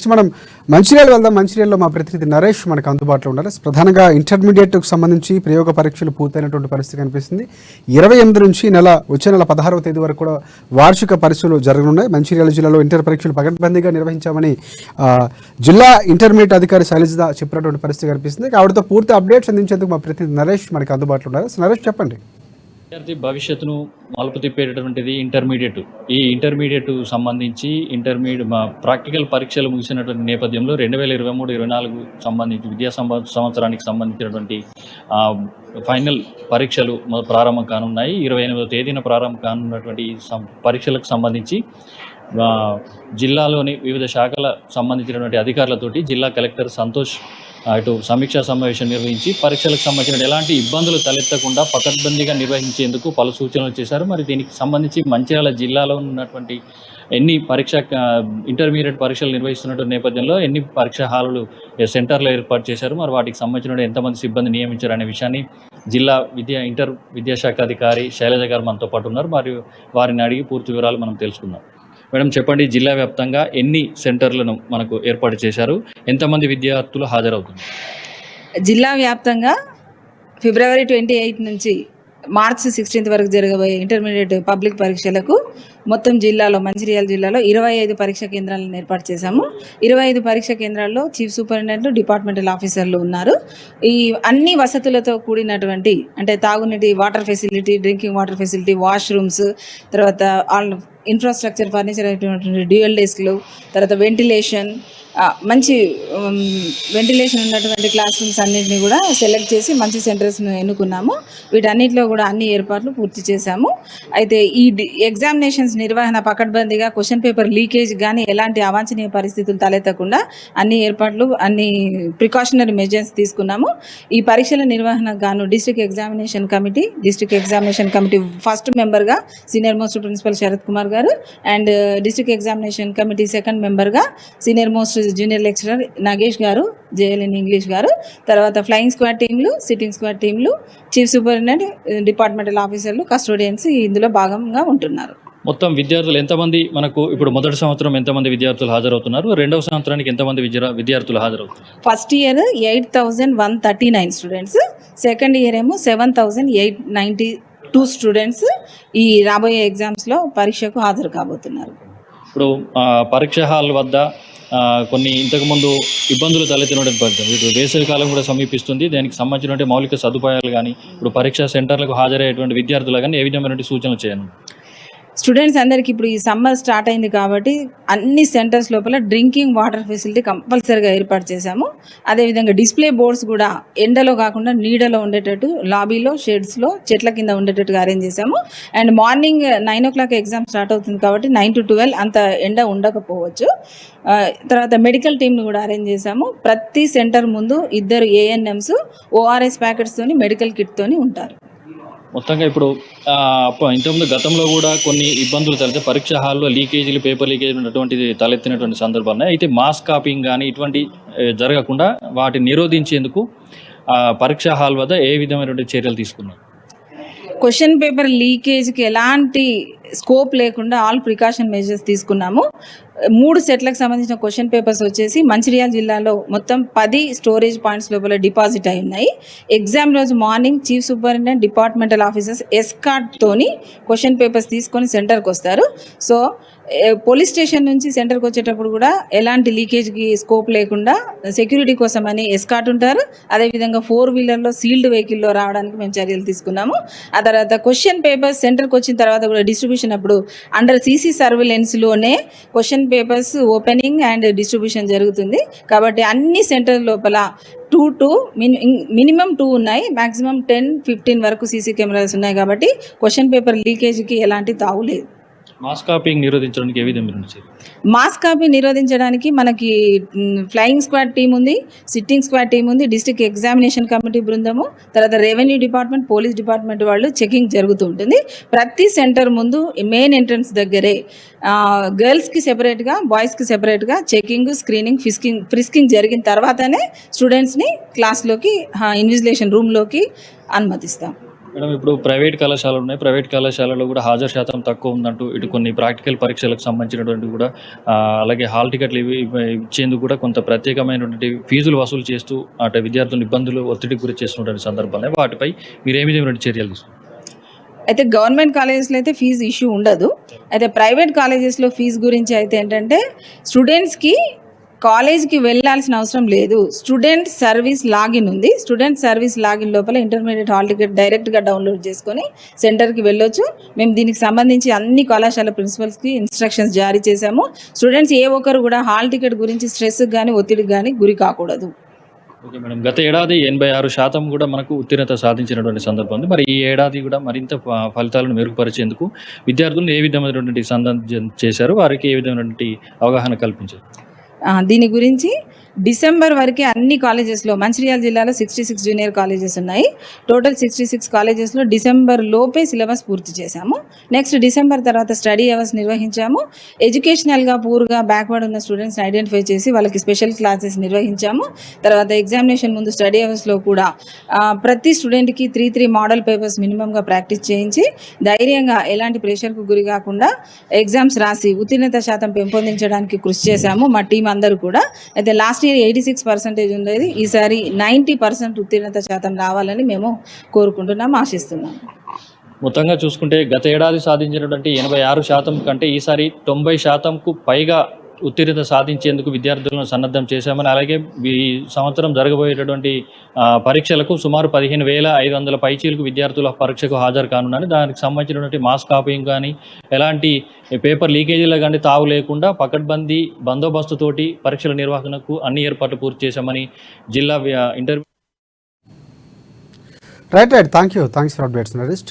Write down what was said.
మనం మంచిర్యాల వెళ్దాం. మంచిర్యాలలో మా ప్రతినిధి నరేష్ మనకు అందుబాటులో ఉన్నారు. ప్రధానంగా ఇంటర్మీడియట్కు సంబంధించి ప్రయోగ పరీక్షలు పూర్తయినటువంటి పరిస్థితి కనిపిస్తుంది. 28 నుంచి వచ్చే నెల 16వ తేదీ వరకు కూడా వార్షిక పరీక్షలు జరగనున్నాయి. మంచిర్యాల జిల్లాలో ఇంటర్ పరీక్షలు పకడ్బందీగా నిర్వహించామని జిల్లా ఇంటర్మీడియట్ అధికారి శైలజ చెప్పినటువంటి పరిస్థితి కనిపిస్తుంది. ఆవిడతో పూర్తి అప్డేట్స్ అందించేందుకు మా ప్రతినిధి నరేష్ మనకు అందుబాటులో ఉన్నారు. నరేష్, చెప్పండి. విద్యార్థి భవిష్యత్తును మలుపు తిప్పేటటువంటిది ఇంటర్మీడియట్. ఈ ఇంటర్మీడియట్ సంబంధించి ప్రాక్టికల్ పరీక్షలు ముగిసినటువంటి నేపథ్యంలో 2023-24 సంబంధించి విద్యా సంవత్సరానికి సంబంధించినటువంటి ఫైనల్ పరీక్షలు ప్రారంభం కానున్నాయి. 28వ తేదీన ప్రారంభం కానున్నటువంటి పరీక్షలకు సంబంధించి జిల్లాలోని వివిధ శాఖల సంబంధించినటువంటి అధికారులతోటి జిల్లా కలెక్టర్ సంతోష్ అటు సమీక్షా సమావేశం నిర్వహించి పరీక్షలకు సంబంధించిన ఎలాంటి ఇబ్బందులు తలెత్తకుండా పకడ్బందీగా నిర్వహించేందుకు పలు సూచనలు చేశారు. మరి దీనికి సంబంధించి మంచిర్యాల జిల్లాలో ఉన్నటువంటి ఎన్ని ఇంటర్మీడియట్ పరీక్షలు నిర్వహిస్తున్నటువంటి నేపథ్యంలో ఎన్ని పరీక్షా హాలులు సెంటర్లు ఏర్పాటు చేశారు, మరి వాటికి సంబంధించిన ఎంతమంది సిబ్బంది నియమించారు అనే విషయాన్ని జిల్లా విద్యాశాఖ అధికారి శైలజ గారు మనతో పాటు ఉన్నారు. మరియు వారిని అడిగి పూర్తి వివరాలు మనం తెలుసుకుందాం. మేడం, చెప్పండి, జిల్లా వ్యాప్తంగా ఎన్ని సెంటర్లను మనకు ఏర్పాటు చేశారు, ఎంతమంది విద్యార్థులు హాజరవుతున్నారు? జిల్లా వ్యాప్తంగా ఫిబ్రవరి 28 నుంచి మార్చి 16 వరకు జరగబోయే ఇంటర్మీడియట్ పబ్లిక్ పరీక్షలకు మొత్తం మంచిర్యాల జిల్లాలో 25 పరీక్షా కేంద్రాలను ఏర్పాటు చేశాము. 25 పరీక్షా కేంద్రాల్లో చీఫ్ సూపరింటెండెంట్లు, డిపార్ట్మెంటల్ ఆఫీసర్లు ఉన్నారు. ఈ అన్ని వసతులతో కూడినటువంటి అంటే తాగునీటి water facility, drinking water facility, washrooms, తర్వాత ఇన్ఫ్రాస్ట్రక్చర్ ఫర్నిచర్ అయినటువంటి డ్యూయల్ డెస్క్లు, తర్వాత మంచి వెంటిలేషన్ ఉన్నటువంటి క్లాస్ రూమ్స్ అన్నింటినీ కూడా సెలెక్ట్ చేసి మంచి సెంటర్స్ను ఎన్నుకున్నాము. వీటన్నిటిలో కూడా అన్ని ఏర్పాట్లు పూర్తి చేశాము. అయితే ఈ ఎగ్జామినేషన్స్ నిర్వహణ పకడ్బందీగా క్వశ్చన్ పేపర్ లీకేజ్ కానీ ఎలాంటి అవాంఛనీయ పరిస్థితులు తలెత్తకుండా అన్ని అన్ని ప్రికాషనరీ మెజర్స్ తీసుకున్నాము. ఈ పరీక్షల నిర్వహణకు గాను డిస్ట్రిక్ట్ ఎగ్జామినేషన్ కమిటీ ఫస్ట్ మెంబర్గా senior most principal Sharath Kumar garu and district examination committee second మెంబర్గా senior most junior lecturer Nagesh garu, JLN English garu, తర్వాత ఫ్లయింగ్ స్క్వాడ్ టీంలు, సిట్టింగ్ స్క్వాడ్ టీంలు, చీఫ్ సూపరింటెండెంట్, డిపార్ట్మెంటల్ ఆఫీసర్లు, కస్టోడియన్స్ ఇందులో భాగంగా ఉంటున్నారు. మొత్తం విద్యార్థులు ఎంతమంది మనకు ఇప్పుడు మొదటి సంవత్సరం ఎంతమంది విద్యార్థులు హాజరవుతున్నారు, రెండవ సంవత్సరానికి ఎంతమంది విద్యార్థులు హాజరవుతున్నారు? First year 8,139 students, second year ఏమో 7,892 స్టూడెంట్స్ ఈ రాబోయే ఎగ్జామ్స్లో పరీక్షకు హాజరు కాబోతున్నారు. ఇప్పుడు పరీక్ష హాల్ వద్ద కొన్ని ఇంతకుముందు ఇబ్బందులు తలెత్తినటువంటి పరిస్థితి, ఇప్పుడు వేసవి కాలం కూడా సమీపిస్తుంది. దానికి సంబంధించినటువంటి మౌలిక సదుపాయాలు కానీ ఇప్పుడు పరీక్షా సెంటర్లకు హాజరయ్యేటువంటి విద్యార్థులు కానీ ఏ విధమైనటువంటి సూచనలు చేయాలి? స్టూడెంట్స్ అందరికీ ఇప్పుడు ఈ సమ్మర్ స్టార్ట్ అయింది కాబట్టి అన్ని సెంటర్స్ లోపల డ్రింకింగ్ వాటర్ ఫెసిలిటీ కంపల్సరీగా ఏర్పాటు చేశాము. అదేవిధంగా డిస్ప్లే బోర్డ్స్ కూడా ఎండలో కాకుండా నీడలో ఉండేటట్టు లాబీలో, షెడ్స్లో, చెట్ల కింద ఉండేటట్టుగా అరేంజ్ చేశాము. And morning 9 o'clock exam start అవుతుంది కాబట్టి 9 to 12 అంత ఎండ ఉండకపోవచ్చు. తర్వాత మెడికల్ టీమ్ను కూడా అరేంజ్ చేశాము. ప్రతి సెంటర్ ముందు 2 ANMs ORS ప్యాకెట్స్తోని మెడికల్ కిట్తోని ఉంటారు. మొత్తంగా ఇప్పుడు ఇంతకుముందు గతంలో కూడా కొన్ని ఇబ్బందులు తలెత్తే పరీక్షా హాల్లో లీకేజీలు, పేపర్ లీకేజ్ ఉన్నటువంటిది తలెత్తినటువంటి సందర్భాలు అయితే మాస్ కాపింగ్ కానీ ఇటువంటి జరగకుండా వాటిని నిరోధించేందుకు పరీక్షా హాల్ వద్ద ఏ విధమైనటువంటి చర్యలు తీసుకున్నారు? క్వశ్చన్ పేపర్ లీకేజ్కి ఎలాంటి స్కోప్ లేకుండా ఆల్ ప్రికాషన్ మెజర్స్ తీసుకున్నాము. 3 సెట్లకు సంబంధించిన క్వశ్చన్ పేపర్స్ వచ్చేసి మంచిర్యాల జిల్లాలో మొత్తం 10 స్టోరేజ్ పాయింట్స్ లోపల డిపాజిట్ అయి ఉన్నాయి. ఎగ్జామ్ రోజు morning chief superintendent, departmental officers ఎస్కార్ట్తోని క్వశ్చన్ పేపర్స్ తీసుకొని సెంటర్కి వస్తారు. సో పోలీస్ స్టేషన్ నుంచి సెంటర్కి వచ్చేటప్పుడు కూడా ఎలాంటి లీకేజ్కి స్కోప్ లేకుండా సెక్యూరిటీ కోసమని ఎస్కార్ట్ ఉంటారు. అదేవిధంగా 4-wheelerలో సీల్డ్ వెహికల్లో రావడానికి మేము చర్యలు తీసుకున్నాము. ఆ తర్వాత క్వశ్చన్ పేపర్స్ సెంటర్కి వచ్చిన తర్వాత కూడా డిస్ట్రిబ్యూషన్ అప్పుడు అండర్ CC సర్వేలెన్స్లోనే question papers opening and distribution జరుగుతుంది. కాబట్టి అన్ని సెంటర్ లోపల మినిమం 2 ఉన్నాయి, మ్యాక్సిమం 10-15 వరకు CC కెమెరాస్ ఉన్నాయి. కాబట్టి క్వశ్చన్ పేపర్ లీకేజ్కి ఎలాంటి తావు లేదు. మాస్ కాపింగ్ నిరోధించడానికి ఏ విధంగా? మాస్ కాపీ నిరోధించడానికి మనకి ఫ్లయింగ్ స్క్వాడ్ టీం ఉంది, సిట్టింగ్ స్క్వాడ్ టీం ఉంది, డిస్ట్రిక్ట్ ఎగ్జామినేషన్ కమిటీ బృందము, తర్వాత రెవెన్యూ డిపార్ట్మెంట్, పోలీస్ డిపార్ట్మెంట్ వాళ్ళు చెకింగ్ జరుగుతూ ఉంటుంది. ప్రతి సెంటర్ ముందు మెయిన్ ఎంట్రన్స్ దగ్గరే గర్ల్స్కి సెపరేట్గా, బాయ్స్కి సెపరేట్గా చెకింగ్, స్క్రీనింగ్, ఫ్రిస్కింగ్ జరిగిన తర్వాతనే స్టూడెంట్స్ని క్లాస్లోకి ఇన్విజిలేషన్ రూమ్లోకి అనుమతిస్తాం. మేడం ఇప్పుడు ప్రైవేట్ కళాశాలలు ఉన్నాయి. ప్రైవేట్ కళాశాలలో కూడా హాజరు శాతం తక్కువ ఉందంటూ ఇటు కొన్ని ప్రాక్టికల్ పరీక్షలకు సంబంధించినటువంటి కూడా అలాగే హాల్ టికెట్లు ఇచ్చేందుకు కూడా కొంత ప్రత్యేకమైనటువంటి ఫీజులు వసూలు చేస్తూ అటు విద్యార్థులను ఇబ్బందులు ఒత్తిడికి గురి చేస్తున్నటువంటి సందర్భాలే వాటిపై మీరు ఏ విధమైన చర్యలు తీసుకుంటారు? అయితే గవర్నమెంట్ కాలేజెస్లో అయితే ఫీజు ఇష్యూ ఉండదు. అయితే ప్రైవేట్ కాలేజెస్లో ఫీజు గురించి అయితే ఏంటంటే స్టూడెంట్స్కి కాలేజ్కి వెళ్ళాల్సిన అవసరం లేదు. స్టూడెంట్ సర్వీస్ లాగిన్ ఉంది. స్టూడెంట్ సర్వీస్ లాగిన్ లోపల ఇంటర్మీడియట్ హాల్ టికెట్ డైరెక్ట్గా డౌన్లోడ్ చేసుకొని సెంటర్కి వెళ్ళొచ్చు. మేము దీనికి సంబంధించి అన్ని కళాశాల ప్రిన్సిపల్స్కి ఇన్స్ట్రక్షన్స్ జారీ చేశాము. స్టూడెంట్స్ ఏ ఒక్కరు కూడా హాల్ టికెట్ గురించి స్ట్రెస్కి కానీ ఒత్తిడికి కానీ గురి కాకూడదు. ఓకే మేడం, గత ఏడాది 86% కూడా మనకు ఉత్తీర్ణత సాధించినటువంటి సందర్భం ఉంది. మరి ఈ ఏడాది కూడా మరింత ఫలితాలను మెరుగుపరిచేందుకు విద్యార్థులను ఏ విధమైనటువంటి సందర్శన చేశారు, వారికి ఏ విధమైనటువంటి అవగాహన కల్పించారు? దీని గురించి డిసెంబర్ వరకే అన్ని కాలేజెస్లో మంచిర్యాల జిల్లాలో 66 జూనియర్ కాలేజెస్ ఉన్నాయి. టోటల్ 66 కాలేజెస్లో డిసెంబర్ లోపే సిలబస్ పూర్తి చేశాము. నెక్స్ట్ డిసెంబర్ తర్వాత స్టడీ అవర్స్ నిర్వహించాము. ఎడ్యుకేషనల్గా పూర్గా బ్యాక్వర్డ్ ఉన్న స్టూడెంట్స్ని ఐడెంటిఫై చేసి వాళ్ళకి స్పెషల్ క్లాసెస్ నిర్వహించాము. తర్వాత ఎగ్జామినేషన్ ముందు స్టడీ అవర్స్లో కూడా ప్రతి స్టూడెంట్కి 3 మోడల్ పేపర్స్ మినిమంగా ప్రాక్టీస్ చేయించి ధైర్యంగా ఎలాంటి ప్రెషర్కు గురి కాకుండా ఎగ్జామ్స్ రాసి ఉత్తీర్ణత శాతం పెంపొందించడానికి కృషి చేశాము మా టీం అందరూ కూడా. అయితే లాస్ట్ ఇయర్ 86% ఉండేది, ఈసారి 90% ఉత్తీర్ణత శాతం రావాలని మేము కోరుకుంటున్నాం, ఆశిస్తున్నాం. మొత్తంగా చూసుకుంటే గత ఏడాది సాధించినటువంటి 86% కంటే ఈసారి 90%కు పైగా ఉత్తీర్ణత సాధించేందుకు విద్యార్థులను సన్నద్ధం చేశామని, అలాగే ఈ సంవత్సరం జరగబోయేటటువంటి పరీక్షలకు సుమారు 15,500 పైచీలకు విద్యార్థుల పరీక్షకు హాజరు కానున్నారని, దానికి సంబంధించినటువంటి మాస్ కాపీయింగ్ కానీ ఎలాంటి పేపర్ లీకేజీలు కానీ తావు లేకుండా పకడ్బందీ బందోబస్తుతోటి పరీక్షల నిర్వహణకు అన్ని ఏర్పాట్లు పూర్తి చేశామని జిల్లా interview right. Thanks for updates Naresh.